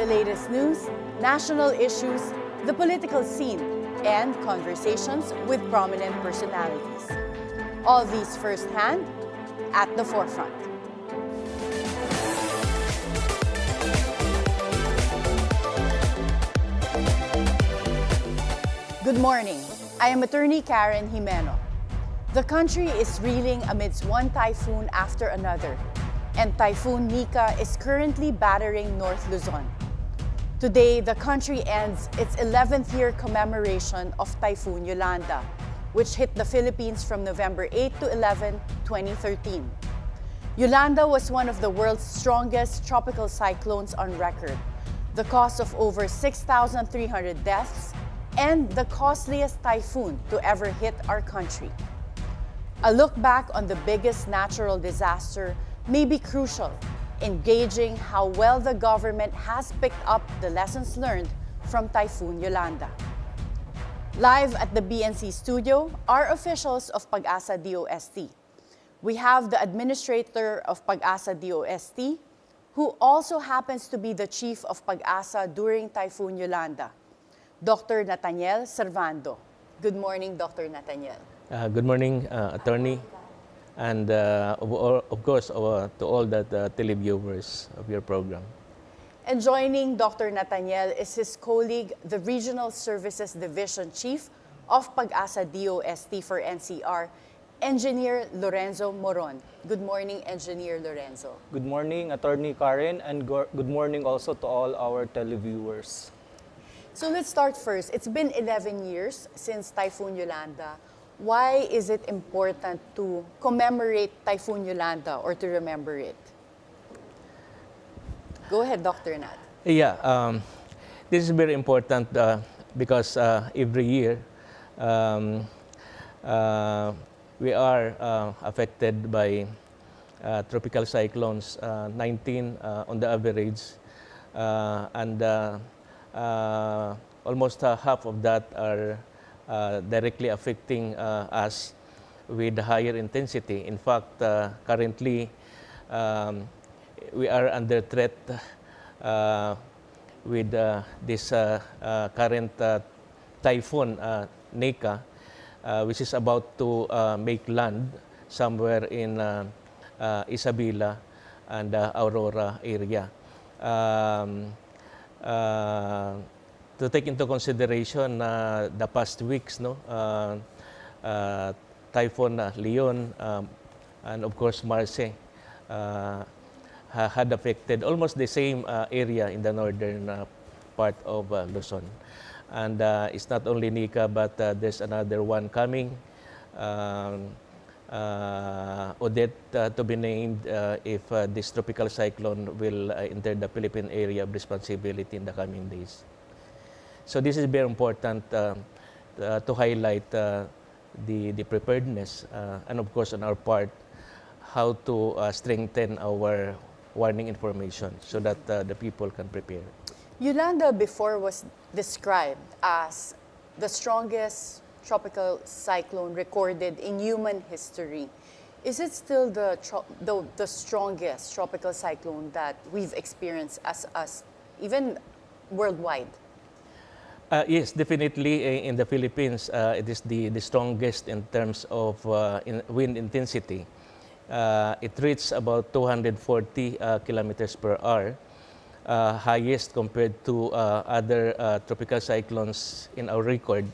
the latest news, national issues, the political scene, and conversations with prominent personalities. All these firsthand at the forefront. Good morning. I am Attorney Karen Jimeno. The country is reeling amidst one typhoon after another, and Typhoon Nika is currently battering North Luzon. Today, the country ends its 11th year commemoration of Typhoon Yolanda, which hit the Philippines from November 8 to 11, 2013. Yolanda was one of the world's strongest tropical cyclones on record, the cause of over 6,300 deaths, and the costliest typhoon to ever hit our country. A look back on the biggest natural disaster may be crucial in gauging how well the government has picked up the lessons learned from Typhoon Yolanda. Live at the BNC studio are officials of PAGASA-DOST. We have the Administrator of PAGASA-DOST, who also happens to be the Chief of PAGASA during Typhoon Yolanda, Dr. Nathaniel Servando. Good morning, Dr. Nathaniel. Good morning, Attorney, and of course to all the televiewers of your program. And joining Dr. Nathaniel is his colleague, the Regional Services Division Chief of PAGASA-DOST for NCR, Engineer Lorenzo Moron. Good morning, Engineer Lorenzo. Good morning, Attorney Karen, and good morning also to all our televiewers. So let's start first. It's been 11 years since Typhoon Yolanda. Why is it important to commemorate Typhoon Yolanda or to remember it? Go ahead, Dr. Nat. Yeah, this is very important because every year we are affected by tropical cyclones, 19 on the average, and almost half of that are directly affecting us with higher intensity. In fact, currently we are under threat with this current typhoon Nika, which is about to make land somewhere in Isabela and Aurora area. To take into consideration the past weeks, Typhoon Leon and of course Marce had affected almost the same area in the northern part of Luzon. And it's not only Nika, but there's another one coming, Odette, to be named if this tropical cyclone will enter the Philippine area of responsibility in the coming days. So this is very important to highlight the preparedness and of course on our part how to strengthen our warning information so that the people can prepare. Yolanda before was described as the strongest tropical cyclone recorded in human history. Is it still the strongest tropical cyclone that we've experienced as even worldwide? Yes, definitely in the Philippines, it is the strongest in terms of wind intensity. It reached about 240 kilometers per hour, highest compared to other tropical cyclones in our record,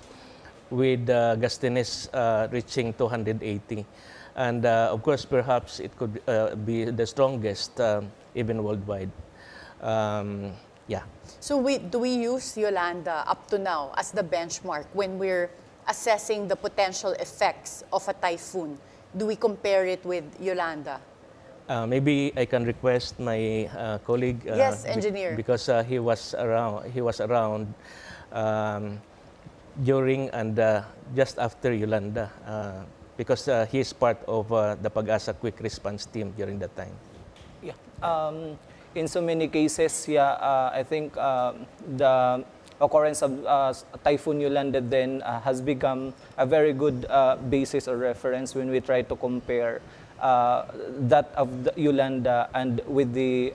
with gustiness reaching 280. And of course, perhaps it could be the strongest even worldwide. Yeah. So do we use Yolanda up to now as the benchmark when we're assessing the potential effects of a typhoon? Do we compare it with Yolanda? Maybe I can request my colleague. Yes, engineer. Because he was around during and just after Yolanda, because he is part of the PAGASA Quick Response Team during that time. Yeah. In so many cases, I think the occurrence of Typhoon Yolanda then has become a very good basis or reference when we try to compare that of the Yolanda and with the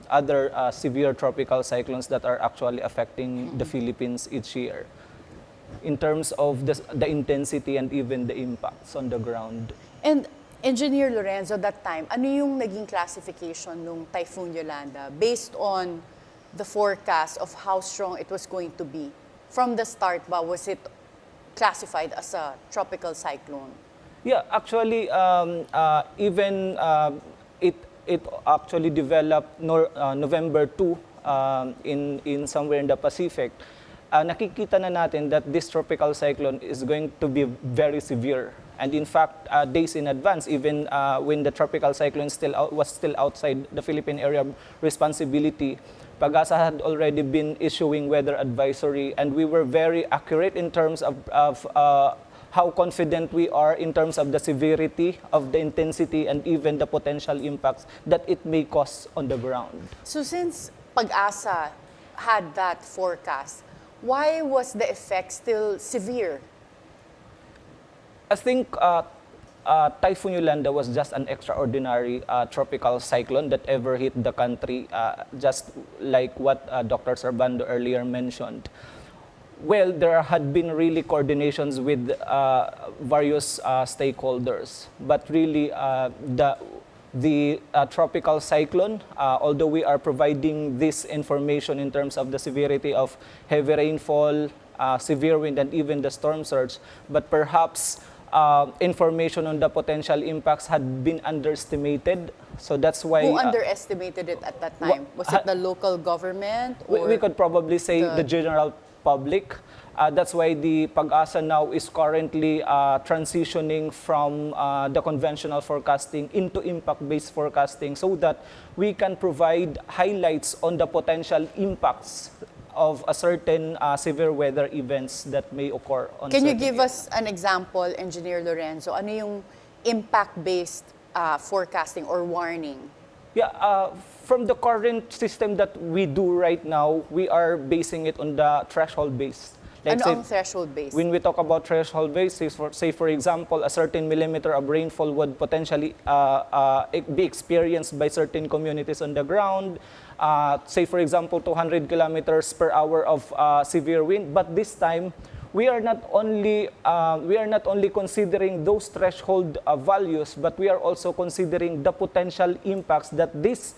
other severe tropical cyclones that are actually affecting the Philippines each year in terms of the intensity and even the impacts on the ground. And Engineer Lorenzo, that time, ano yung naging classification ng Typhoon Yolanda based on the forecast of how strong it was going to be? From the start ba, was it classified as a tropical cyclone? Yeah, actually, even it actually developed November 2 in somewhere in the Pacific. Nakikita na natin that this tropical cyclone is going to be very severe. And in fact, days in advance, even when the tropical cyclone was still outside the Philippine area of responsibility, PAGASA had already been issuing weather advisory, and we were very accurate in terms of how confident we are in terms of the severity of the intensity and even the potential impacts that it may cause on the ground. So since PAGASA had that forecast, why was the effect still severe? I think Typhoon Yolanda was just an extraordinary tropical cyclone that ever hit the country, just like what Dr. Servando earlier mentioned. Well, there had been really coordinations with various stakeholders, but really the tropical cyclone, although we are providing this information in terms of the severity of heavy rainfall, severe wind, and even the storm surge, but perhaps information on the potential impacts had been underestimated. So that's why... Who underestimated it at that time? Was it the local government? Or we could probably say the general public. That's why the PAGASA now is currently transitioning from the conventional forecasting into impact-based forecasting so that we can provide highlights on the potential impacts of a certain severe weather events that may occur on Can you certain give areas. us an example, Engineer Lorenzo? Ano yung impact-based forecasting or warning? Yeah, from the current system that we do right now, we are basing it on the threshold base. Like Ano say, ang threshold base? when we talk about threshold base, say for example, a certain millimeter of rainfall would potentially be experienced by certain communities on the ground. Say for example, 200 kilometers per hour of severe wind. But this time, we are not only considering those threshold values, but we are also considering the potential impacts that these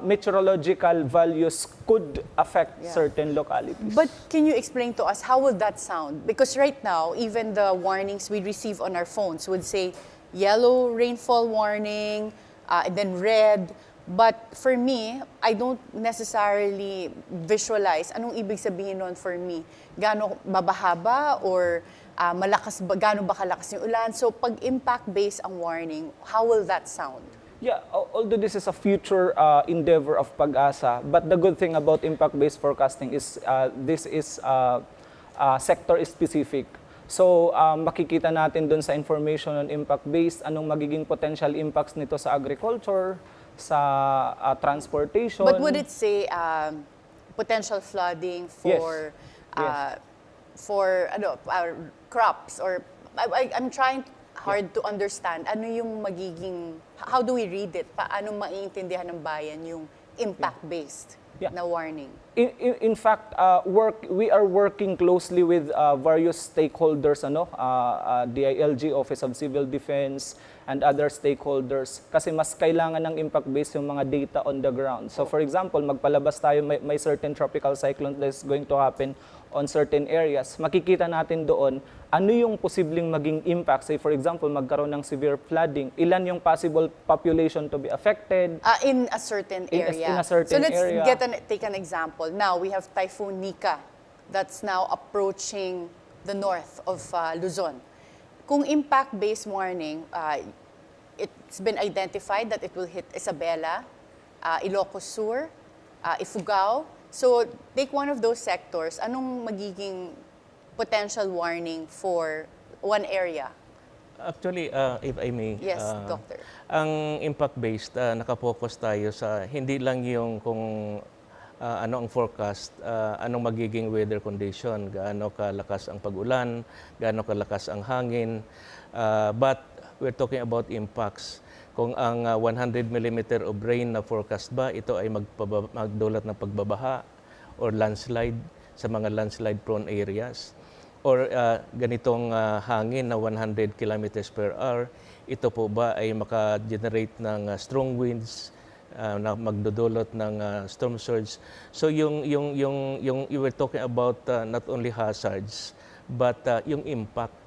meteorological values could affect certain localities. But can you explain to us, how will that sound? Because right now, even the warnings we receive on our phones would say yellow rainfall warning, and then red. But for me, I don't necessarily visualize anong ibig sabihin nun for me. Gaano babahaba or gaano ba kalakas yung ulan? So pag impact-based ang warning, how will that sound? Yeah, although this is a future endeavor of PAGASA, but the good thing about impact-based forecasting is this is sector-specific. So makikita natin dun sa information on impact-based, anong magiging potential impacts nito sa agriculture, sa transportation. But would it say potential flooding for crops? Or I'm trying hard to understand ano yung magiging, how do we read it? Paano maiintindihan ng bayan yung impact-based na warning? In fact, we are working closely with various stakeholders, DILG, Office of Civil Defense, and other stakeholders. Kasi mas kailangan ng impact-based yung mga data on the ground. So for example, magpalabas tayo, may certain tropical cyclone that is going to happen on certain areas. Makikita natin doon, ano yung posibleng maging impact. Say for example, magkaroon ng severe flooding. Ilan yung possible population to be affected. In a certain area. In a certain area. So let's take an example. Now, we have Typhoon Nika that's now approaching the north of Luzon. Kung impact-based warning, it's been identified that it will hit Isabela, Ilocos Sur, Ifugao. So take one of those sectors, anong magiging potential warning for one area? Actually, if I may, Yes, Doctor. Ang impact-based, nakapokus tayo sa hindi lang yung kung ano ang forecast, anong magiging weather condition, gaano kalakas ang pag-ulan, gaano kalakas ang hangin, but we're talking about impacts. Kung ang 100 millimeter of rain na forecast ba, ito ay magdulot ng pagbabaha or landslide sa mga landslide prone areas. Or ganitong hangin na 100 kilometers per hour, ito po ba ay maka-generate ng strong winds na magdudulot ng storm surge. So you were talking about not only hazards but yung impact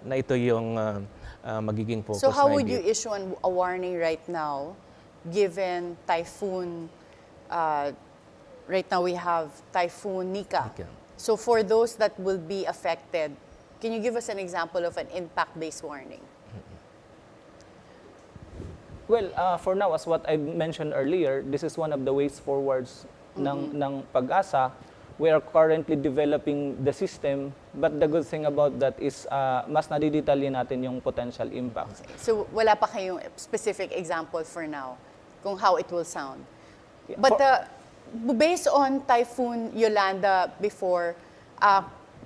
na ito yung magiging focus. So how would you issue a warning right now given typhoon, right now we have Typhoon Nika. So for those that will be affected, can you give us an example of an impact-based warning? Well, for now, as what I mentioned earlier, this is one of the ways forwards ng PAGASA. We are currently developing the system, but the good thing about that is mas nadidetalye natin yung potential impacts. So wala pa kayong specific example for now kung how it will sound. Yeah, But based on Typhoon Yolanda before,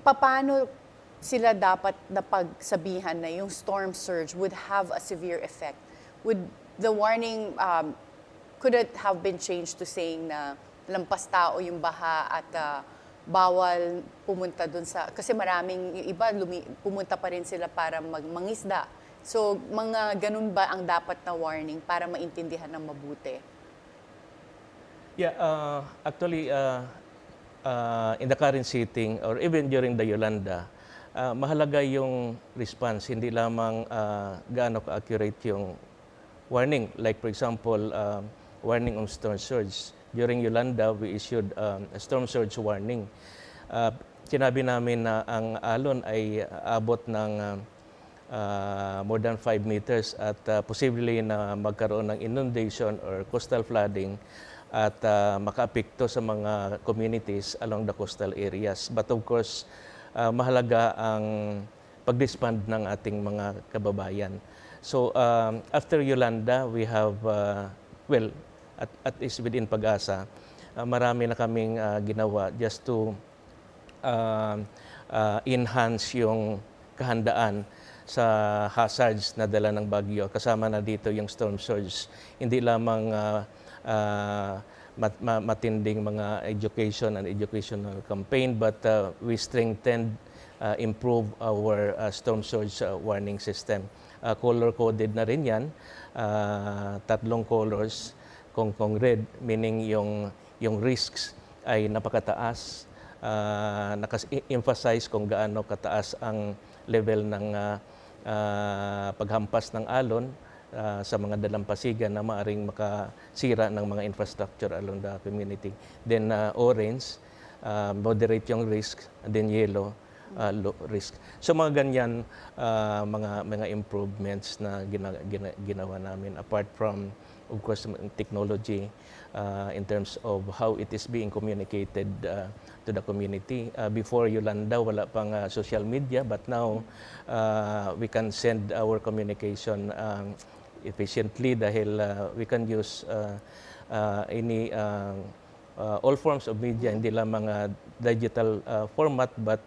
paano sila dapat napagsabihan na yung storm surge would have a severe effect? Would the warning, could it have been changed to saying na lampas tao yung baha at bawal pumunta dun sa, kasi maraming yung iba pumunta pa rin sila para mangisda. So mga ganun ba ang dapat na warning para maintindihan ng mabuti? Yeah, actually, in the current setting or even during the Yolanda, mahalaga yung response, hindi lamang gaano ka-accurate yung warning. Like for example, warning on storm surge. During Yolanda, we issued a storm surge warning. Sinabi namin na ang alon ay abot ng more than 5 meters at posibleng na magkaroon ng inundation or coastal flooding at makaapekto sa mga communities along the coastal areas. But of course, mahalaga ang pag-respond ng ating mga kababayan. So after Yolanda, we have, well, at least within PAGASA, marami na kaming ginawa just to enhance yung kahandaan sa hazards na dala ng bagyo. Kasama na dito yung storm surge. Hindi lamang matinding mga education and educational campaign, but we strengthened, improve our storm surge warning system. Color-coded na rin yan, 3 colors. Kung red, meaning yung risks ay napakataas, naka-emphasize kung gaano kataas ang level ng paghampas ng alon sa mga dalampasigan na maaring makasira ng mga infrastructure along the community. Then orange, moderate yung risk, and then yellow, low risk. So mga ganyan, mga improvements na ginawa namin apart from, of course, technology in terms of how it is being communicated to the community. Before Yolanda, wala pang social media, but now we can send our communication efficiently dahil we can use all forms of media, hindi lamang digital format, but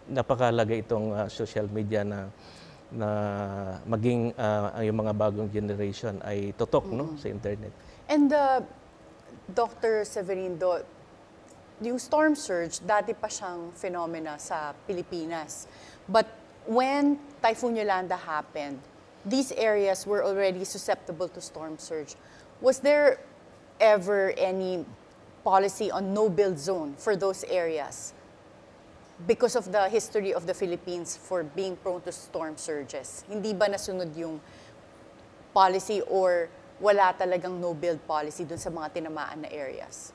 napakahalaga itong social media na maging yung mga bagong generation ay totok no sa internet. And Dr. Servando, yung storm surge, dati pa siyang phenomena sa Pilipinas. But when Typhoon Yolanda happened, these areas were already susceptible to storm surge. Was there ever any policy on no-build zone for those areas because of the history of the Philippines for being prone to storm surges? Hindi ba nasunod yung policy or wala talagang no-build policy dun sa mga tinamaan na areas?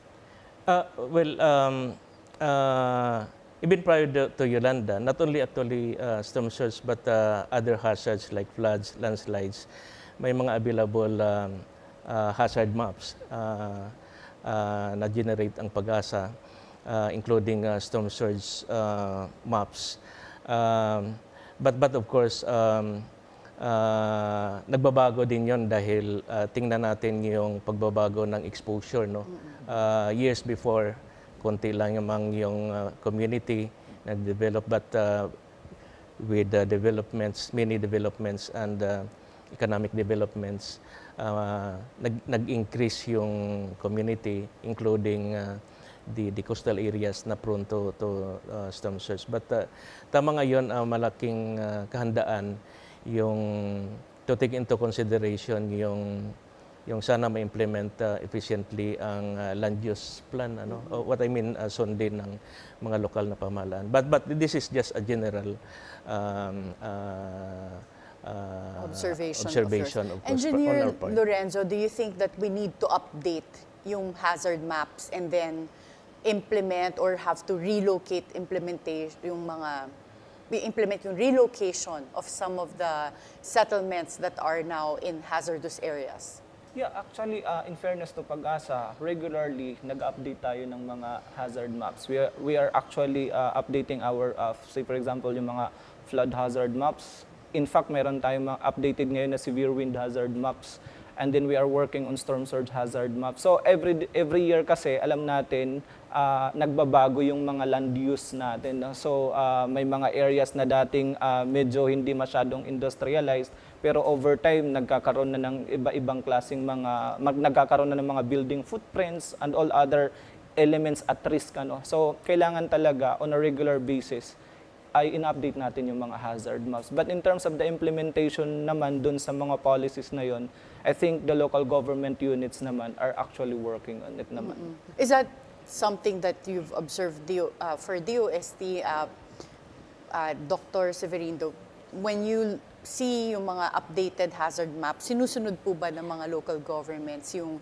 Even prior to Yolanda, not only actually storm surge but other hazards like floods, landslides, may mga available hazard maps na generate ang PAGASA, including storm surge maps. But of course, nagbabago din yon dahil tingnan natin yung pagbabago ng exposure. No? Years before, konti lang yung community nag-develop, but with developments, many developments and economic developments, nag-increase yung community, including the coastal areas na prone to storm surge. But tama ngayon, malaking kahandaan yung to take into consideration yung sana ma-implement efficiently ang land use plan, ano? What I mean, sundin ng mga lokal na pamahalaan. But this is just a general observation of course, Engineer on our part. Lorenzo, do you think that we need to update yung hazard maps and then implement or have to relocate implement yung relocation of some of the settlements that are now in hazardous areas? Yeah, actually, in fairness to PAGASA, regularly nag-update tayo ng mga hazard maps. We are actually updating our, say for example, yung mga flood hazard maps. In fact, meron tayong mga updated ngayon na severe wind hazard maps. And then we are working on storm surge hazard maps. So every year kasi, alam natin, nagbabago yung mga land use natin. No? So may mga areas na dating medyo hindi masyadong industrialized, pero over time nagkakaroon na ng iba-ibang klaseng nagkakaroon na ng mga building footprints and all other elements at risk. Ano? So kailangan talaga on a regular basis ay in-update natin yung mga hazard maps. But in terms of the implementation naman dun sa mga policies na yon, I think the local government units naman are actually working on it naman. Is that something that you've observed for DOST, Dr. Severino? When you see yung mga updated hazard maps, sinusunod po ba ng mga local governments yung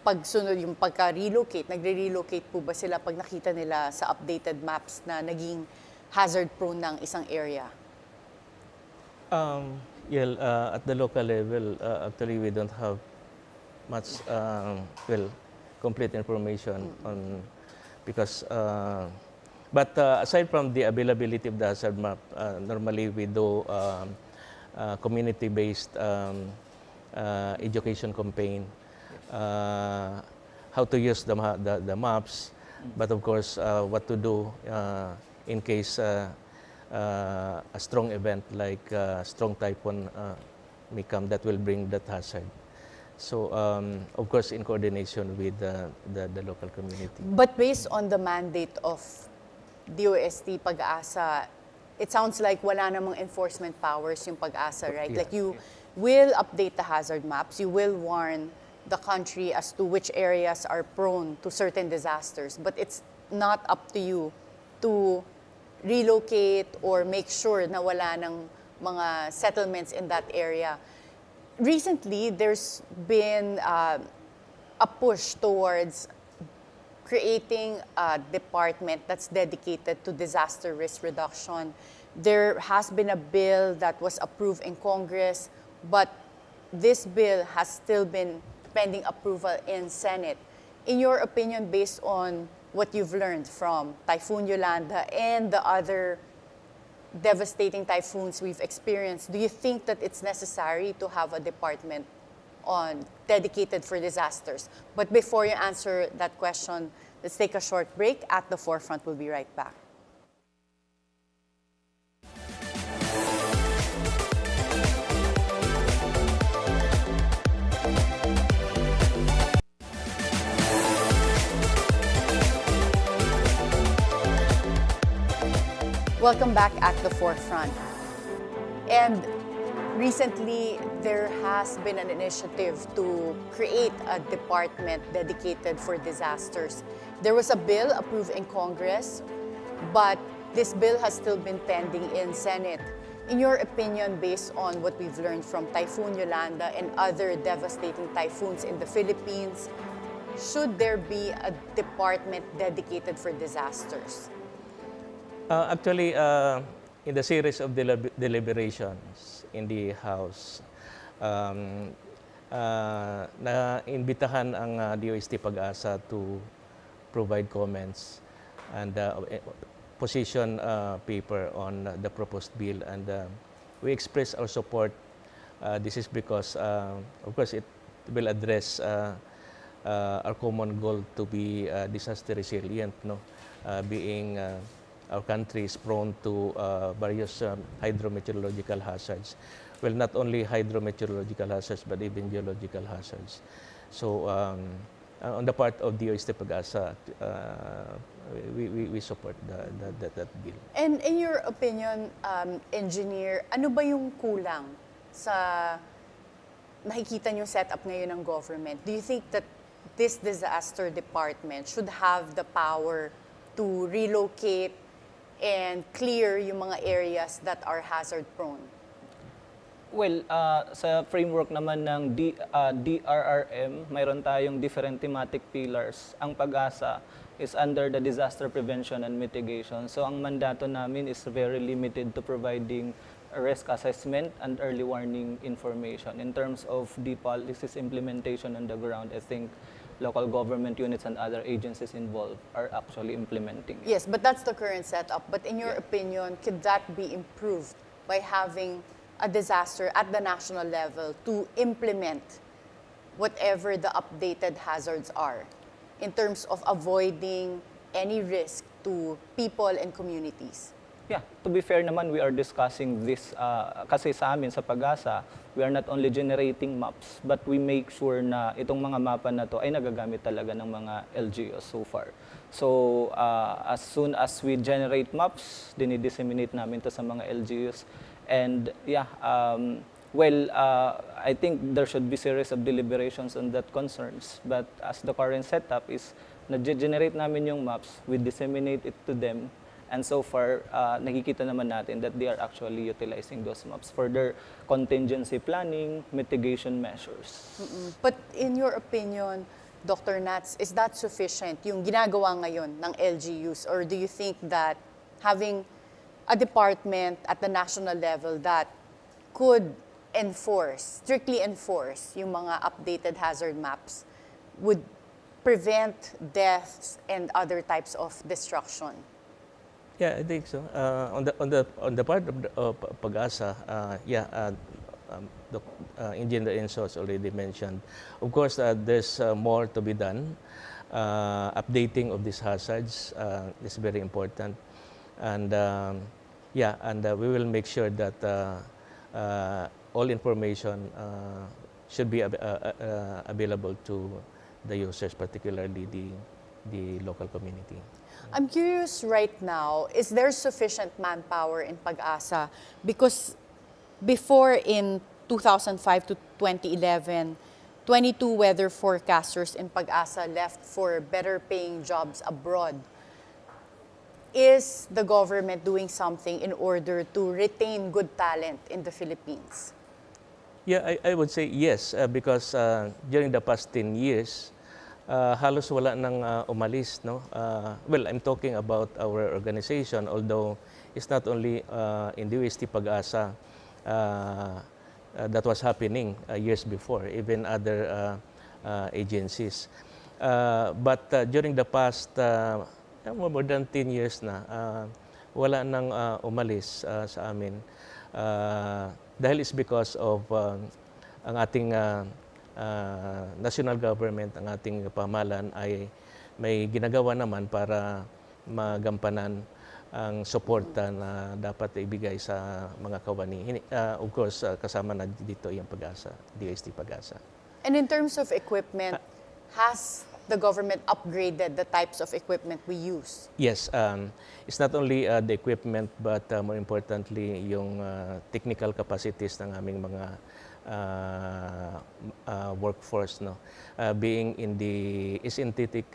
pagsunod, yung pagka-relocate? Nagre-relocate po ba sila pag nakita nila sa updated maps na naging hazard-prone ng isang area? At the local level, actually we don't have much, complete information on, because, but aside from the availability of the hazard map, normally we do community-based education campaign, how to use the maps, but of course, what to do in case a strong event like strong typhoon may come that will bring that hazard. So, of course, in coordination with the local community. But based on the mandate of DOST, PAGASA, it sounds like wala namang enforcement powers yung PAGASA, right? Yeah. Like you will update the hazard maps, you will warn the country as to which areas are prone to certain disasters, but it's not up to you to relocate or make sure na wala ng mga settlements in that area. Recently, there's been a push towards creating a department that's dedicated to disaster risk reduction. There has been a bill that was approved in Congress, but this bill has still been pending approval in Senate. In your opinion, based on what you've learned from Typhoon Yolanda and the other devastating typhoons we've experienced, do you think that it's necessary to have a department dedicated for disasters? But before you answer that question, let's take a short break. At the Forefront, we'll be right back. Welcome back at the Forefront. And recently, there has been an initiative to create a department dedicated for disasters. There was a bill approved in Congress, but this bill has still been pending in Senate. In your opinion, based on what we've learned from Typhoon Yolanda and other devastating typhoons in the Philippines, should there be a department dedicated for disasters? Actually, in the series of deliberations in the House, na-imbitahan ang DOST PAGASA to provide comments and position paper on the proposed bill. And we express our support. This is because, of course, it will address our common goal to be disaster resilient, no? Being our country is prone to various hydrometeorological hazards. Well, not only hydrometeorological hazards, but even geological hazards. So, on the part of DOST PAGASA, we support that bill. And in your opinion, engineer, ano ba yung kulang sa nakikita nyo setup ngayon ng government? Do you think that this disaster department should have the power to relocate and clear yung mga areas that are hazard prone? Well, sa framework naman ng DRRM, mayroon tayong different thematic pillars. Ang PAGASA is under the disaster prevention and mitigation. So ang mandato namin is very limited to providing a risk assessment and early warning information. In terms of the policies implementation on the ground, I think local government units and other agencies involved are actually implementing it. Yes, but that's the current setup. But in your opinion, could that be improved by having a disaster at the national level to implement whatever the updated hazards are in terms of avoiding any risk to people and communities? Yeah, to be fair naman, we are discussing this kasi sa amin sa PAGASA, we are not only generating maps, but we make sure na itong mga mapa na to ay nagagamit talaga ng mga LGUs so far. So, as soon as we generate maps, dinidisseminate namin to sa mga LGUs. And yeah, I think there should be series of deliberations on that concerns. But as the current setup is, na-generate namin yung maps, we disseminate it to them. And so far, nakikita naman natin that they are actually utilizing those maps for their contingency planning, mitigation measures. But in your opinion, Dr. Nats, is that sufficient, yung ginagawa ngayon ng LGUs? Or do you think that having a department at the national level that could strictly enforce yung mga updated hazard maps would prevent deaths and other types of destruction? Yeah, I think so. On the part of PAGASA, Engineer Enzo has already mentioned. Of course, there's more to be done. Updating of these hazards is very important, and we will make sure that all information should be available to the users, particularly the local community. I'm curious right now, is there sufficient manpower in PAGASA? Because before in 2005 to 2011, 22 weather forecasters in PAGASA left for better paying jobs abroad. Is the government doing something in order to retain good talent in the Philippines? Yeah, I would say yes, because during the past 10 years, halos wala nang umalis, no? Well, I'm talking about our organization, although it's not only in DOST PAGASA that was happening years before, even other agencies. But during the past more than 10 years na, wala nang umalis sa amin. Dahil is because of ang ating national government, ang ating pamahalaan ay may ginagawa naman para magampanan ang suporta na dapat ibigay sa mga kawani. Of course, kasama na dito yung PAGASA, DOST PAGASA. And in terms of equipment, has the government upgraded the types of equipment we use? Yes, it's not only the equipment, but more importantly, yung technical capacities ng aming mga workforce, no? Being in the synthetic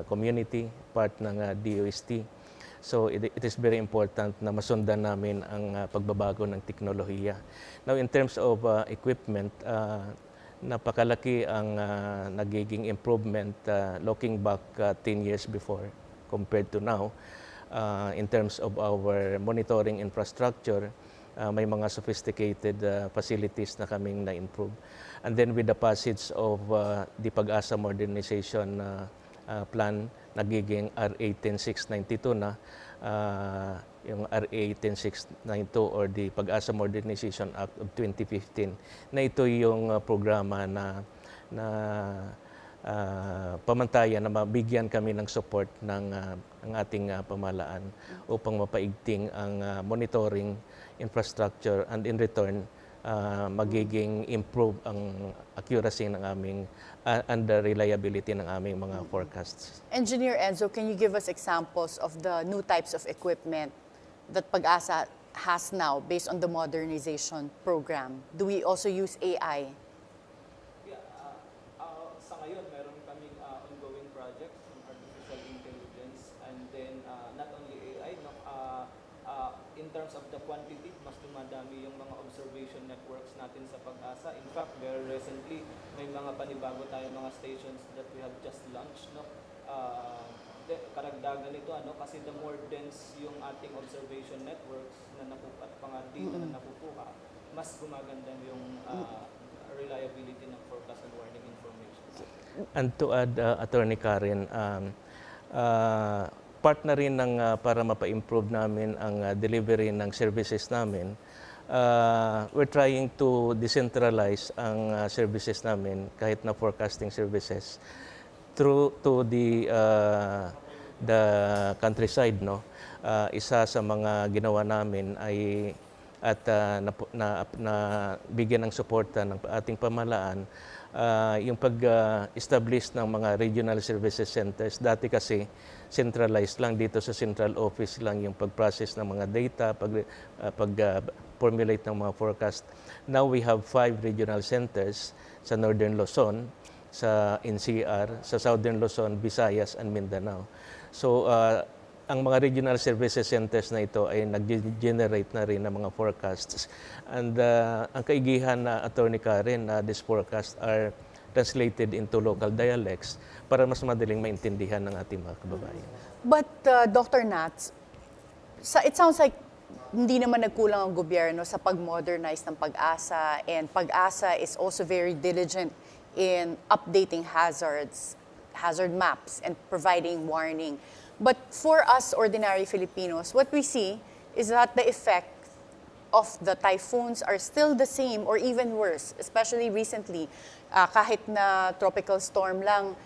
community, part ng DOST. So it is very important na masundan namin ang pagbabago ng teknolohiya. Now, in terms of equipment, napakalaki ang nagiging improvement looking back 10 years before compared to now. In terms of our monitoring infrastructure, may mga sophisticated facilities na kaming na-improve. And then with the passage of the PAGASA Modernization plan, nagiging RA 10692 na, yung RA 10692 or the PAGASA Modernization Act of 2015, na ito yung programa na pamantayan na mabigyan kami ng support ng ating pamahalaan upang mapaigting ang monitoring infrastructure, and in return magiging improve ang accuracy ng aming and the reliability ng aming mga forecasts. Engineer Enzo, can you give us examples of the new types of equipment that PAGASA has now based on the modernization program? Do we also use AI? Sa ngayon, meron kaming ongoing projects on artificial intelligence, and then not only AI, no, in terms of the quantity, mas dumadami yung mga observation networks natin sa PAGASA. In fact, very recently, may mga panibago tayong mga stations that we have just launched. No? Karagdagan nito, kasi the more dense yung ating observation networks na nakuha at mga data na nakukuha, mas gumaganda yung reliability ng forecast and warning information. And to add, Attorney Karen, part na rin ng para mapa-improve namin ang delivery ng services namin. We're trying to decentralize ang services namin, kahit na forecasting services, through to the countryside. No? Isa sa mga ginawa namin ay na bigyan ng suporta ng ating pamahalaan yung pag-establish ng mga regional services centers. Dati kasi centralized lang dito sa central office lang yung pag-process ng mga data, pag-formulate ng mga forecast. Now we have 5 regional centers sa Northern Luzon, sa NCR, sa Southern Luzon, Visayas, and Mindanao. So, ang mga regional services centers na ito ay nag-generate na rin ng mga forecasts. And ang kaigihan na Attorney Karen, these forecasts are translated into local dialects para mas madaling maintindihan ng ating mga kababayan. But Dr. Nats, it sounds like hindi naman nagkulang ang gobyerno sa pag-modernize ng PAGASA, and PAGASA is also very diligent in updating hazard maps and providing warning. But for us ordinary Filipinos, what we see is that the effect of the typhoons are still the same or even worse, especially recently. Kahit na tropical storm lang,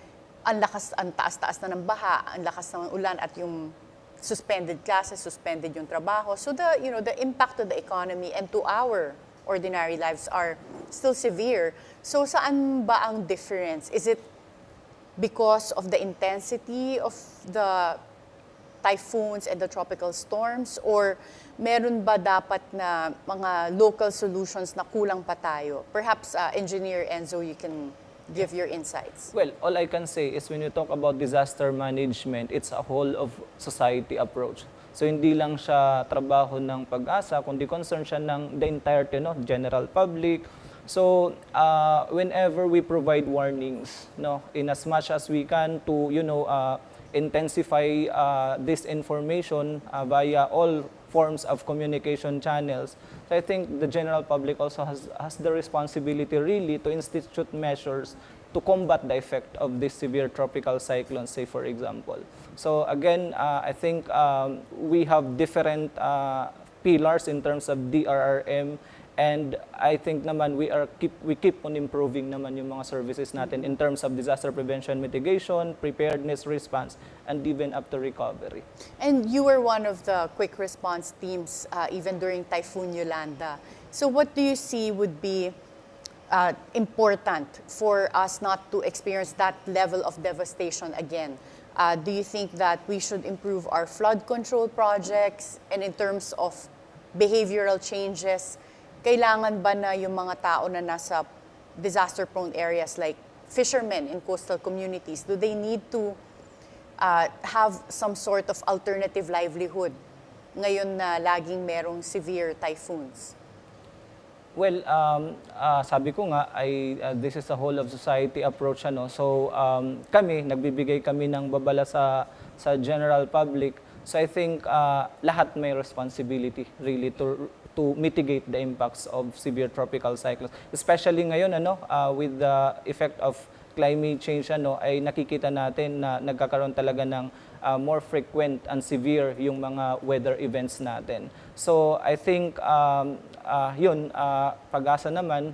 ang taas-taas na ng baha, ang lakas ng ulan, at yung suspended classes, suspended yung trabaho. So the impact to the economy and to our ordinary lives are still severe. So saan ba ang difference? Is it because of the intensity of the typhoons and the tropical storms, or meron ba dapat na mga local solutions na kulang pa tayo? Perhaps Engineer Enzo, you can give your insights. Well, all I can say is when you talk about disaster management, it's a whole of society approach. So hindi lang siya trabaho ng PAGASA, kundi concern siya ng the entirety, general public. So whenever we provide warnings, in as much as we can to intensify this information via all forms of communication channels. So I think the general public also has the responsibility really to institute measures to combat the effect of this severe tropical cyclone, say for example. So again, I think we have different pillars in terms of DRRM, and I think naman we keep on improving naman yung mga services natin in terms of disaster prevention, mitigation, preparedness, response, and even up to recovery. And you were one of the quick response teams even during Typhoon Yolanda. So what do you see would be important for us not to experience that level of devastation again? Do you think that we should improve our flood control projects, and in terms of behavioral changes, kailangan ba na yung mga tao na nasa disaster-prone areas like fishermen in coastal communities, do they need to have some sort of alternative livelihood ngayon na laging merong severe typhoons? Well, sabi ko nga, this is a whole of society approach. So nagbibigay kami ng babala sa general public. So I think lahat may responsibility really to mitigate the impacts of severe tropical cyclones. Especially ngayon, with the effect of climate change, ay nakikita natin na nagkakaroon talaga ng more frequent and severe yung mga weather events natin. So I think PAGASA naman,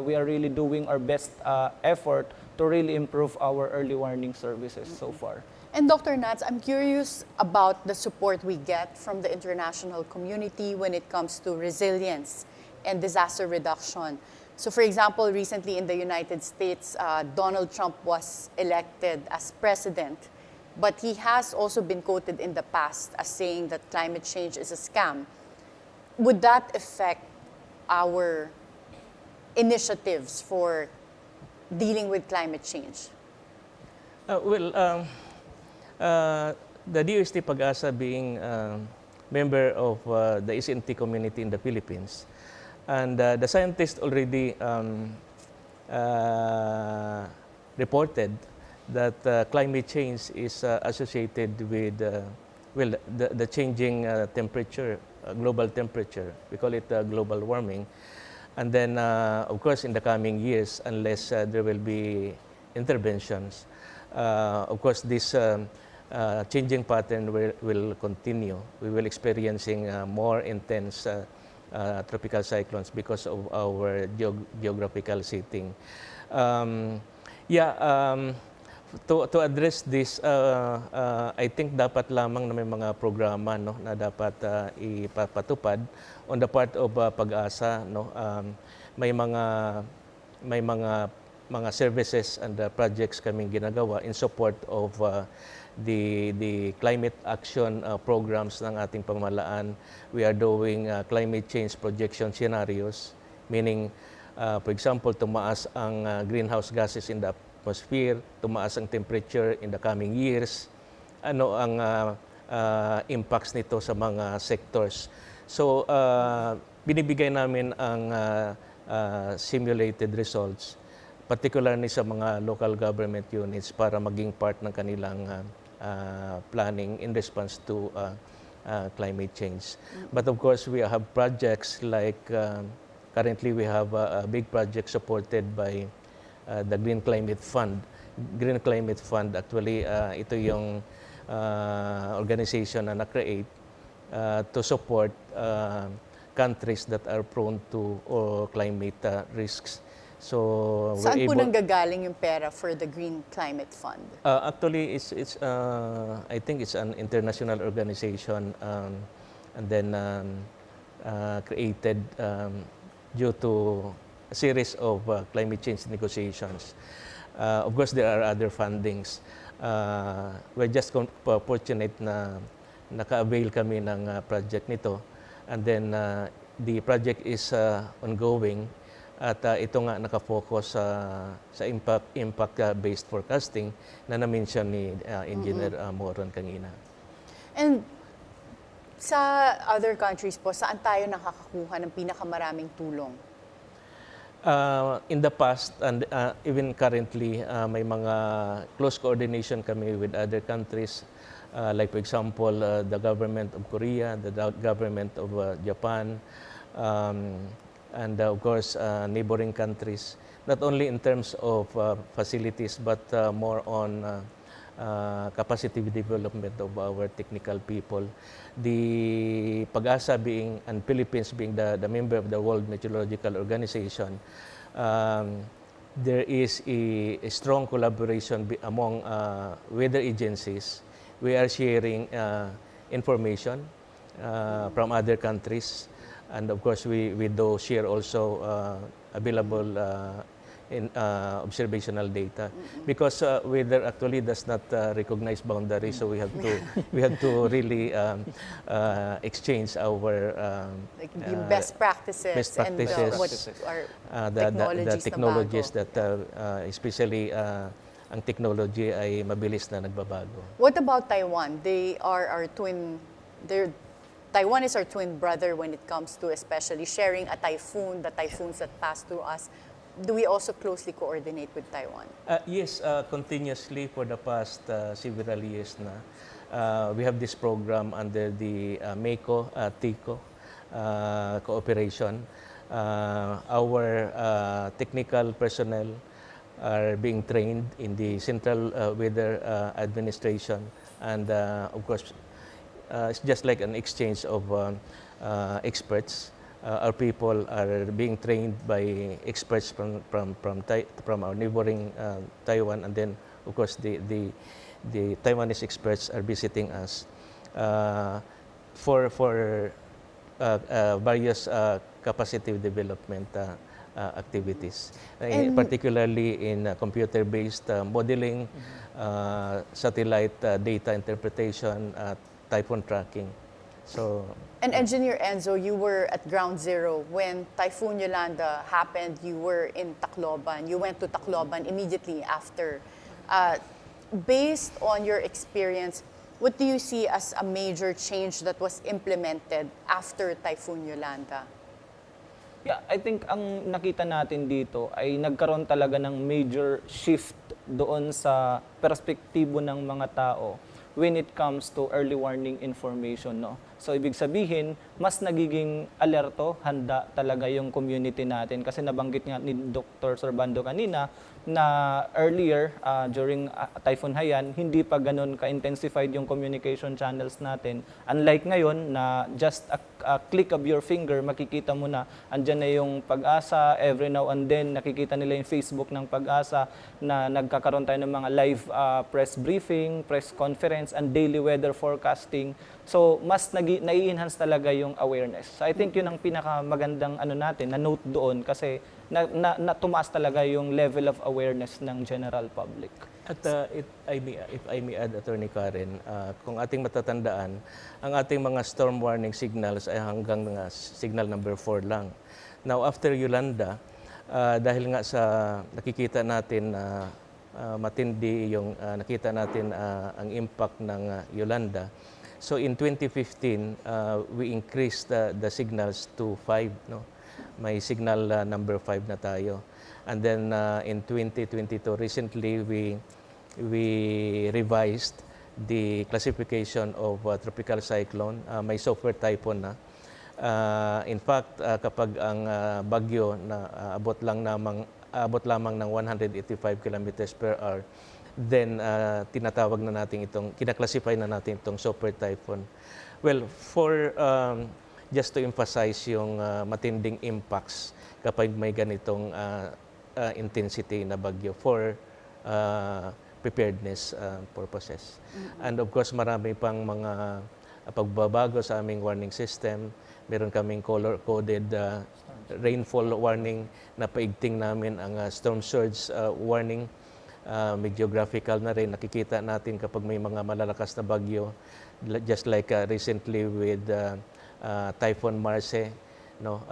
we are really doing our best effort to really improve our early warning services so far. And Dr. Nats, I'm curious about the support we get from the international community when it comes to resilience and disaster reduction. So for example, recently in the United States, Donald Trump was elected as president, but he has also been quoted in the past as saying that climate change is a scam. Would that affect our initiatives for dealing with climate change? The DOST PAGASA being member of the SNT community in the Philippines, and the scientists already reported that climate change is associated with the changing temperature, global temperature. We call it global warming. And then, of course, in the coming years, unless there will be interventions, of course, this changing pattern will continue. We will experiencing more intense tropical cyclones because of our geographical setting. To address this, I think dapat lamang na may mga programa, no, na dapat ipapatupad on the part of PAGASA, no. May mga services and projects kaming ginagawa in support of the climate action programs ng ating pamahalaan. We are doing climate change projection scenarios, meaning, for example, tumaas ang greenhouse gases in the atmosphere, tumaas ang temperature in the coming years, ano ang impacts nito sa mga sectors. So, binibigay namin ang simulated results, particularly sa mga local government units para maging part ng kanilang planning in response to climate change. But of course, we have projects like, currently we have a big project supported by the Green Climate Fund. Green Climate Fund, actually, ito yung organization na na-create to support countries that are prone to climate risks. So saan po nanggagaling yung pera for the Green Climate Fund? Actually, I think it's an international organization, and then created due to a series of climate change negotiations. Of course, there are other fundings. We're just fortunate na naka-avail kami ng project nito. And then, the project is ongoing. At ito nga nakafocus sa impact-based forecasting na na-mention ni Engineer Moron kanina. And sa other countries po, saan tayo nakakakuha ng pinakamaraming tulong? In the past and even currently, may mga close coordination kami with other countries, like for example, the government of Korea, the government of Japan, and of course, neighboring countries, not only in terms of facilities, but more on capacity development of our technical people. The PAGASA being, and Philippines being the member of the World Meteorological Organization, there is a strong collaboration among weather agencies. We are sharing information from other countries. And of course, we do share also available observational data, because weather actually does not recognize boundaries, so we have to really exchange our like yung best practices and what are the technologies that especially ang technology ay mabilis na nagbabago. What about Taiwan? They are our Taiwan is our twin brother when it comes to especially sharing a typhoon, the typhoons that pass through us. Do we also closely coordinate with Taiwan? Yes, continuously for the past several years na. We have this program under the MECO-TICO cooperation. Our technical personnel are being trained in the Central Weather Administration, and of course, it's just like an exchange of experts our people are being trained by experts from our neighboring Taiwan, and then of course the Taiwanese experts are visiting us for various capacity development activities, particularly in computer-based modeling, satellite data interpretation, typhoon tracking. So, and Engineer Enzo, you were at ground zero when Typhoon Yolanda happened. You were in Tacloban. You went to Tacloban immediately after. Based on your experience, what do you see as a major change that was implemented after Typhoon Yolanda? Yeah, I think ang nakita natin dito ay nagkaroon talaga ng major shift doon sa perspektibo ng mga tao when it comes to early warning information, no? So ibig sabihin, mas nagiging alerto, handa talaga yung community natin kasi nabanggit nga ni Dr. Servando kanina na earlier during Typhoon Haiyan, hindi pa ganun ka-intensified yung communication channels natin. Unlike ngayon na just a click of your finger, makikita mo na andyan na yung PAGASA, every now and then nakikita nila yung Facebook ng PAGASA na nagkakaroon tayo ng mga live press briefing, press conference, and daily weather forecasting. So mas nai-enhance talaga yung awareness. So I think yun ang pinakamagandang natin na note doon kasi na tumaas talaga yung level of awareness ng general public. At if I may add, Attorney Karen, kung ating matatandaan, ang ating mga storm warning signals ay hanggang signal number 4 lang. Now after Yolanda, dahil nga sa nakikita natin na matindi yung nakita natin ang impact ng Yolanda. So in 2015, we increased the signals to 5, no? May signal number 5 na tayo. And then in 2022, recently we revised the classification of tropical cyclone. May software typhoon na. In fact, kapag ang bagyo na abot lamang ng 185 kilometers per hour, then tinatawag na natin kinaklasify na natin itong software typhoon. Well, just to emphasize yung matinding impacts kapag may ganitong intensity na bagyo for preparedness purposes. And of course, marami pang mga pagbabago sa aming warning system. Meron kaming color-coded rainfall warning na paigting namin ang storm surge warning. Medyo graphical na rin. Nakikita natin kapag may mga malalakas na bagyo, just like recently with Typhoon Marce, no?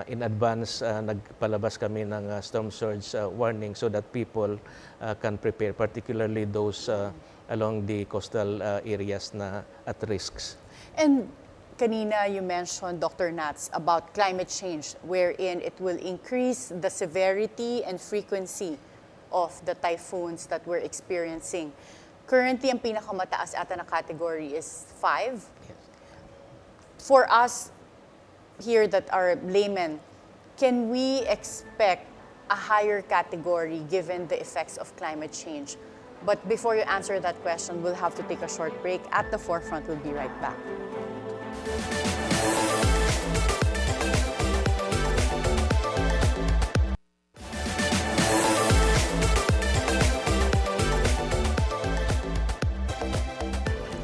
In advance, nagpalabas kami ng storm surge warning so that people can prepare, particularly those along the coastal areas na at risks. And kanina you mentioned, Dr. Nats, about climate change, wherein it will increase the severity and frequency of the typhoons that we're experiencing. Currently, ang pinakamataas ata na category is 5. Yes. For us here that are laymen, can we expect a higher category given the effects of climate change? But before you answer that question, we'll have to take a short break. At the forefront, we'll be right back.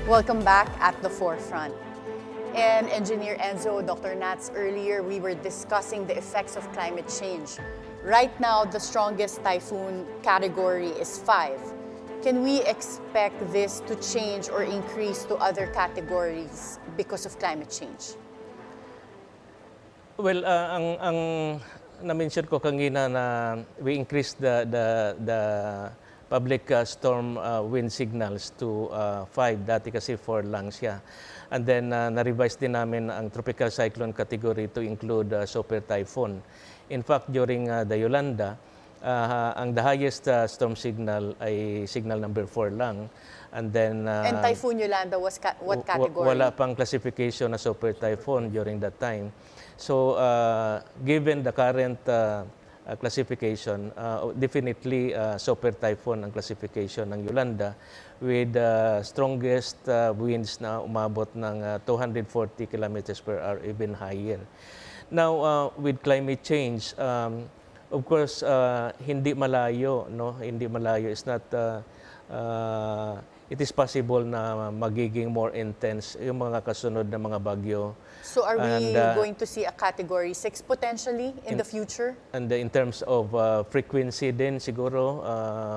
Welcome back at the forefront. And Engineer Enzo, Dr. Nats, earlier we were discussing the effects of climate change. Right now, the strongest typhoon category is 5. Can we expect this to change or increase to other categories because of climate change? Well, ang na-mention ko kanina na we increased the public storm wind signals to 5. Dati kasi 4 lang siya. And then na-revise din namin ang tropical cyclone category to include super typhoon. In fact, during the Yolanda, ang the highest storm signal ay signal number 4 lang. And then and Typhoon Yolanda was what category? Wala pang classification na super typhoon during that time. So given the current classification, definitely super typhoon ang classification ng Yolanda with strongest winds na umabot ng 240 kilometers per hour, even higher. Now, with climate change, of course, hindi malayo, no? Hindi malayo. It's not, it is possible na magiging more intense yung mga kasunod na mga bagyo. So are we And, going to see a Category 6 potentially in the future? And in terms of frequency din siguro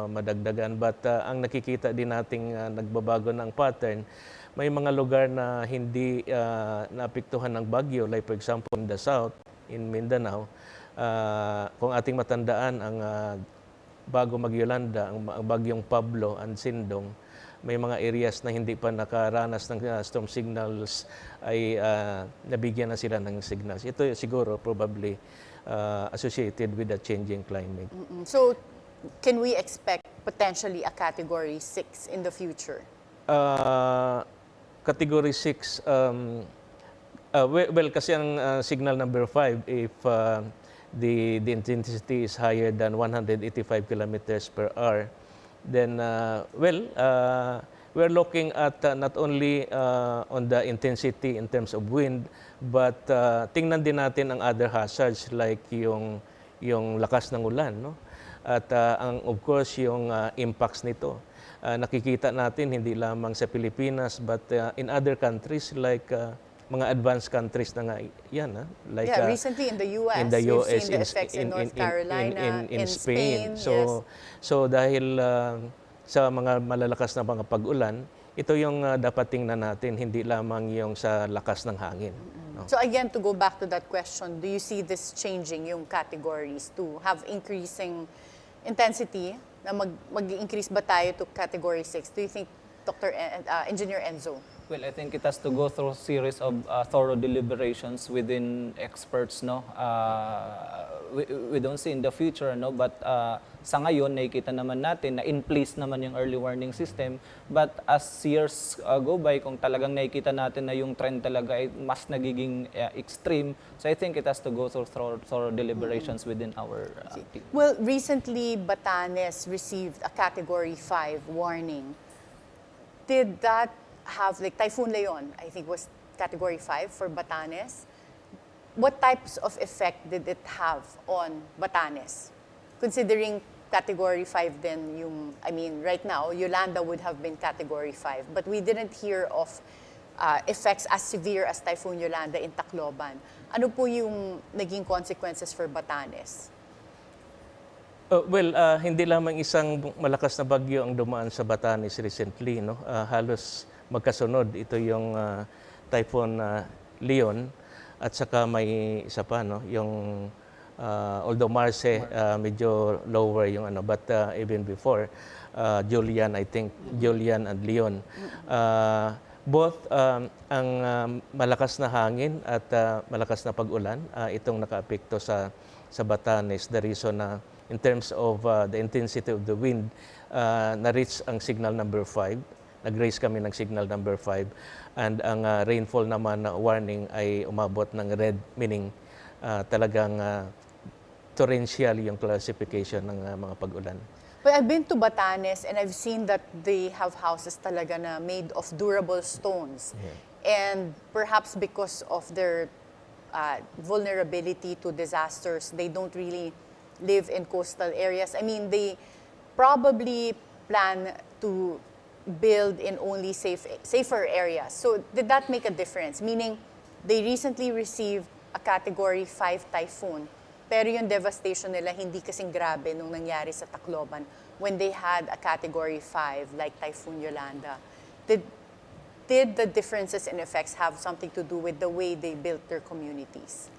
madagdagan, but ang nakikita din nating nagbabago ng pattern, may mga lugar na hindi naapektuhan ng bagyo, like for example in the south, in Mindanao. Kung ating matandaan ang bago mag-Yolanda, ang bagyong Pablo and Sindong, may mga areas na hindi pa nakaranas ng storm signals ay nabigyan na sila ng signals. Ito siguro probably associated with the changing climate. So can we expect potentially a Category 6 in the future? Category 6, well, kasi ang signal number 5, if the intensity is higher than 185 kilometers per hour, then, we're looking at not only on the intensity in terms of wind, but tingnan din natin ang other hazards like yung lakas ng ulan, no? At of course, yung impacts nito. Nakikita natin hindi lamang sa Pilipinas, but in other countries like mga advanced countries na nga yan. Like, recently in the US, in the US, we've seen the effects in North Carolina, in Spain. So, yes. so dahil sa mga malalakas na mga pag-ulan, ito yung dapat tingnan natin, hindi lamang yung sa lakas ng hangin. No? So again, to go back to that question, do you see this changing yung categories to have increasing intensity? Na mag-increase ba tayo to Category 6? Do you think, Engineer Enzo? Well, I think it has to go through a series of thorough deliberations within experts, no? We don't see in the future, no? But sa ngayon, nakikita naman natin na in place naman yung early warning system. But as years go by, kung talagang nakikita natin na yung trend talaga ay mas nagiging extreme, so I think it has to go through thorough deliberations within our team. Well, recently, Batanes received a Category 5 warning. Did that have, like Typhoon Leon, I think was Category 5 for Batanes. What types of effect did it have on Batanes? Considering Category 5 then yung, I mean, right now, Yolanda would have been Category 5, but we didn't hear of effects as severe as Typhoon Yolanda in Tacloban. Ano po yung naging consequences for Batanes? Well, hindi lamang isang malakas na bagyo ang dumaan sa Batanes recently, no? Halos magkasunod. Ito yung Typhoon Leon at saka may isa pa, no? Yung although Marce medyo lower yung ano, but even before Julian, I think Julian and Leon. Both ang malakas na hangin at malakas na pag-ulan itong nakaapekto sa Batanes. The reason na in terms of the intensity of the wind, na-reach ang signal number 5. Nag-raise kami ng signal number 5. And ang rainfall naman na warning ay umabot ng red, meaning talagang torrential yung classification ng mga pag-ulan. But I've been to Batanes and I've seen that they have houses talaga na made of durable stones. Yeah. And perhaps because of their vulnerability to disasters, they don't really live in coastal areas. I mean, they probably plan to build in only safer areas. So did that make a difference? Meaning, they recently received a Category 5 typhoon, pero yung devastation nila hindi kasing grabe nung nangyari sa Tacloban when they had a Category 5 like Typhoon Yolanda. Did the differences in effects have something to do with the way they built their communities?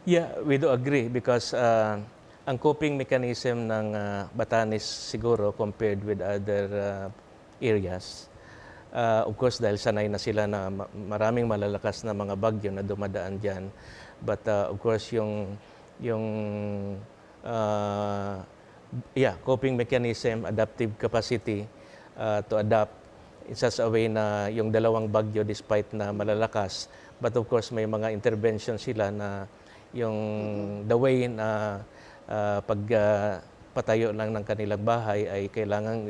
Yeah, we do agree because ang coping mechanism ng Batanes siguro compared with other areas, of course dahil sanay na sila na maraming malalakas na mga bagyo na dumadaan dyan. But of course yung coping mechanism, adaptive capacity to adapt in such a way na yung dalawang bagyo despite na malalakas, but of course may mga intervention sila na yung the way na patayo lang ng kanilang bahay ay kailangang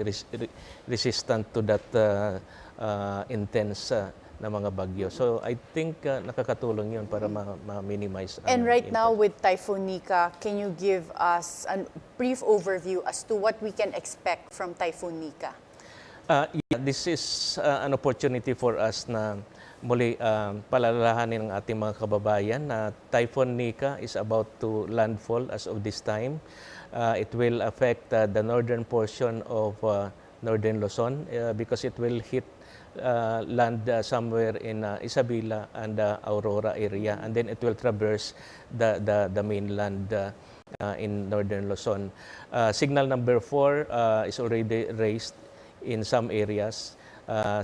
resistant to that intense na mga bagyo. So I think nakakatulong yun para ma-minimize And right impact. now with Typhoon Nika, can you give us a brief overview as to what we can expect from Typhoon Nika? Yeah, this is an opportunity for us na muli palalahanin ng ating mga kababayan na Typhoon Nika is about to landfall as of this time. It will affect the northern portion of Northern Luzon because it will hit land somewhere in Isabela and Aurora area, and then it will traverse the mainland in Northern Luzon. Signal number 4 is already raised in some areas,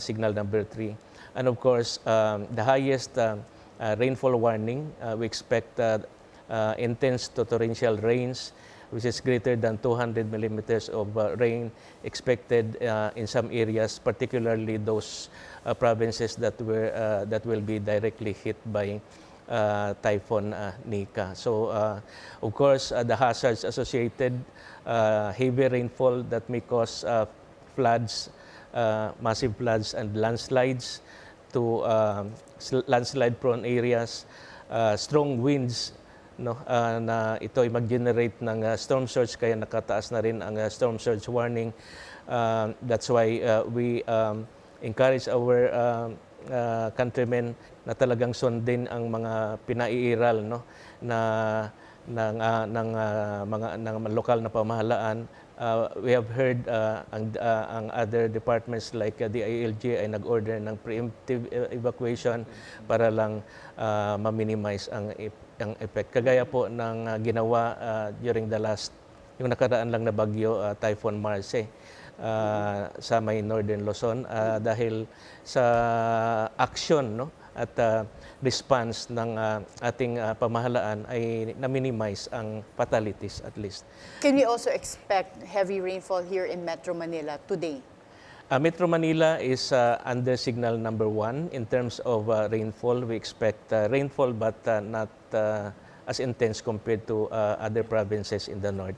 signal number 3. And of course, the highest rainfall warning, we expect intense to torrential rains, which is greater than 200 millimeters of rain expected in some areas, particularly those provinces that will be directly hit by Typhoon Nika. So, of course, the hazards associated, heavy rainfall that may cause floods, massive floods and landslides to landslide-prone areas, strong winds, no, na ito ay mag-generate ng storm surge, kaya nakataas na rin ang storm surge warning. That's why we encourage our countrymen na talagang sundin ang mga pinaiiral, no, ng lokal na pamahalaan. We have heard ang other departments like the ILG ay nag-order ng preemptive evacuation para lang ma-minimize ang effect. Kagaya po ng ginawa during yung nakaraan lang na bagyo, Typhoon Marce, sa may Northern Luzon, dahil sa action, no, at response ng ating pamahalaan ay na-minimize ang fatalities at least. Can we also expect heavy rainfall here in Metro Manila today? Metro Manila is under signal number 1 in terms of rainfall. We expect rainfall but not as intense compared to other provinces in the north.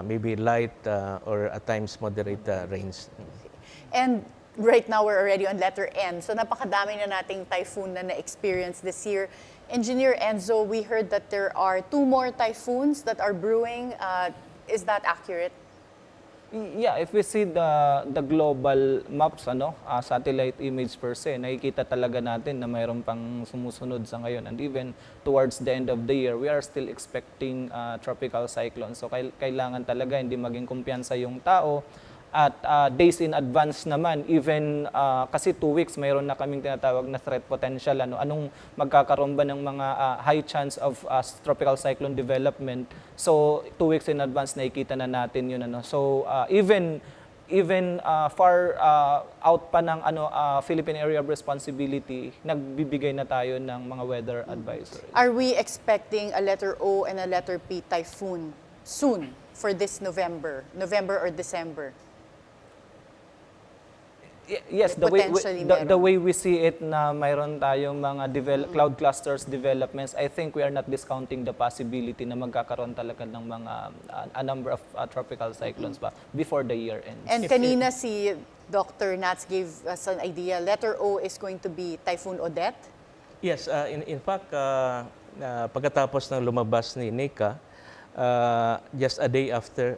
Maybe light or at times moderate rains. And right now we're already on letter N. So napakadami na nating typhoon na na-experience this year. Engineer Enzo, we heard that there are 2 more typhoons that are brewing. Is that accurate? Yeah, if we see the global maps, satellite image per se, nakikita talaga natin na mayroon pang sumusunod sa ngayon. And even towards the end of the year, we are still expecting tropical cyclones. So kailangan talaga hindi maging kumpiyansa yung tao. At days in advance naman, even kasi 2 weeks, mayroon na kaming tinatawag na threat potential. Anong magkakaroon ba ng mga high chance of tropical cyclone development? So 2 weeks in advance, nakikita na natin yun. So even far out pa ng Philippine Area of Responsibility, nagbibigay na tayo ng mga weather advisory. Are we expecting a letter O and a letter P typhoon soon for this November or December? Yes, the way we see it na mayroon tayong mga cloud clusters developments, I think we are not discounting the possibility na magkakaroon talaga ng mga a number of tropical cyclones pa before the year ends. And kanina si Dr. Nats gave us an idea. Letter O is going to be Typhoon Odette? Yes, in fact, pagkatapos ng lumabas ni Nika, just a day after,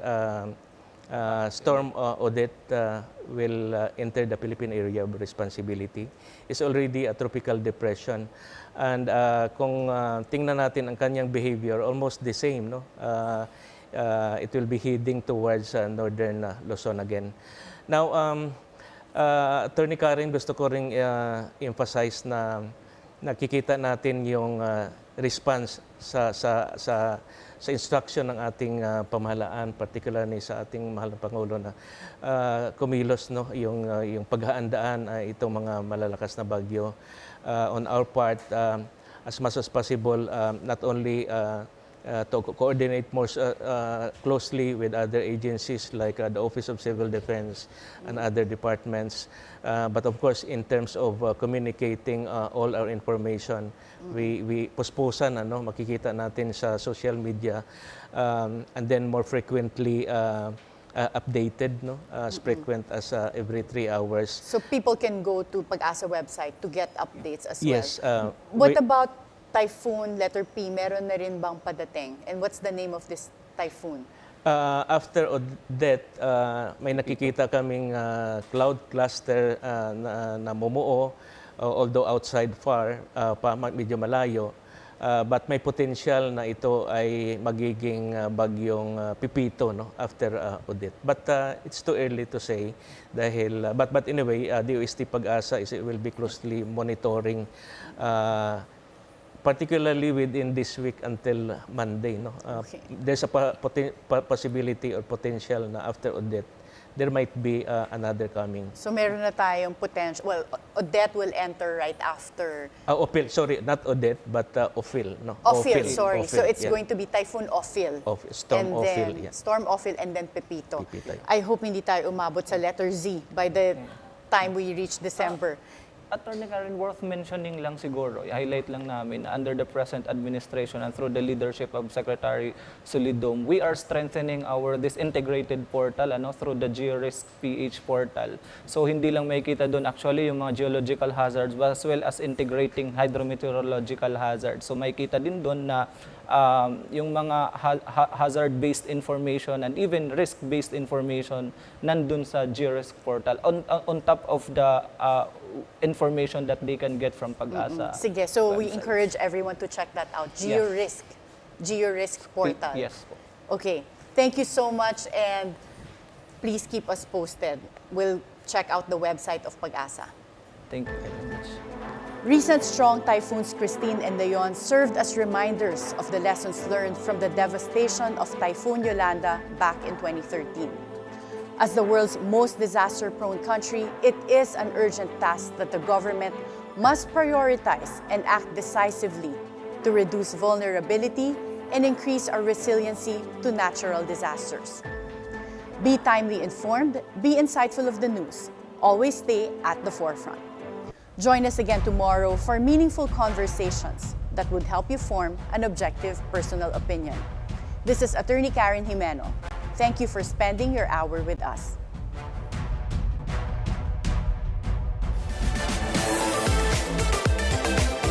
Storm Odette will enter the Philippine Area of Responsibility. It's already a tropical depression. And kung tingnan natin ang kanyang behavior, almost the same, no? It will be heading towards Northern Luzon again. Now, Attorney Karen, gusto ko ring emphasize na nakikita natin yung response sa instruction ng ating pamahalaan, particularly sa ating mahal na Pangulo na kumilos, no, yung paghahandaan itong mga malalakas na bagyo. On our part, as much as possible, not only coordinate more closely with other agencies like the Office of Civil Defense and other departments. But of course, in terms of communicating all our information, we puspusan, makikita natin sa social media, and then more frequently updated, as frequent as every 3 hours. So people can go to PAGASA website to get updates as Yes. well. What about Typhoon letter P? Meron na rin bang padating? And what's the name of this typhoon? After Odette, may nakikita kaming cloud cluster na mumuo, although outside far, medyo malayo. But may potential na ito ay magiging bagyong Pipito, after Odette. But it's too early to say dahil but anyway, DOST PAGASA will be closely monitoring particularly within this week until Monday. Okay. There's a possibility or potential na after Odette, there might be another coming. So meron na tayong potential. Well, Odette will enter right after. Ophil, sorry, not Odette, but Ophil. Ophil, sorry. Ophil, So it's yeah. going to be Typhoon Ophil. Storm and Ophil, then yeah. Storm Ophil and then Pepito. Pepito. I hope hindi tayo umabot sa letter Z by the time we reach December. Attorney Karen, worth mentioning lang siguro, i-highlight lang namin, under the present administration and through the leadership of Secretary Solidum, we are strengthening this integrated portal through the GeoRisk PH portal. So hindi lang makikita doon actually yung mga geological hazards but as well as integrating hydrometeorological hazards. So makikita din doon na yung mga hazard-based information and even risk-based information nandun sa GeoRisk portal on top of the information that they can get from PAGASA. Sige, so we website. encourage everyone to check that out. GeoRisk. GeoRisk portal. Yes. Okay. Thank you so much and please keep us posted. We'll check out the website of PAGASA. Thank you very much. Recent strong typhoons Christine and Leon served as reminders of the lessons learned from the devastation of Typhoon Yolanda back in 2013. As the world's most disaster-prone country, it is an urgent task that the government must prioritize and act decisively to reduce vulnerability and increase our resiliency to natural disasters. Be timely informed, be insightful of the news. Always stay at the forefront. Join us again tomorrow for meaningful conversations that would help you form an objective personal opinion. This is Attorney Karen Jimeno. Thank you for spending your hour with us.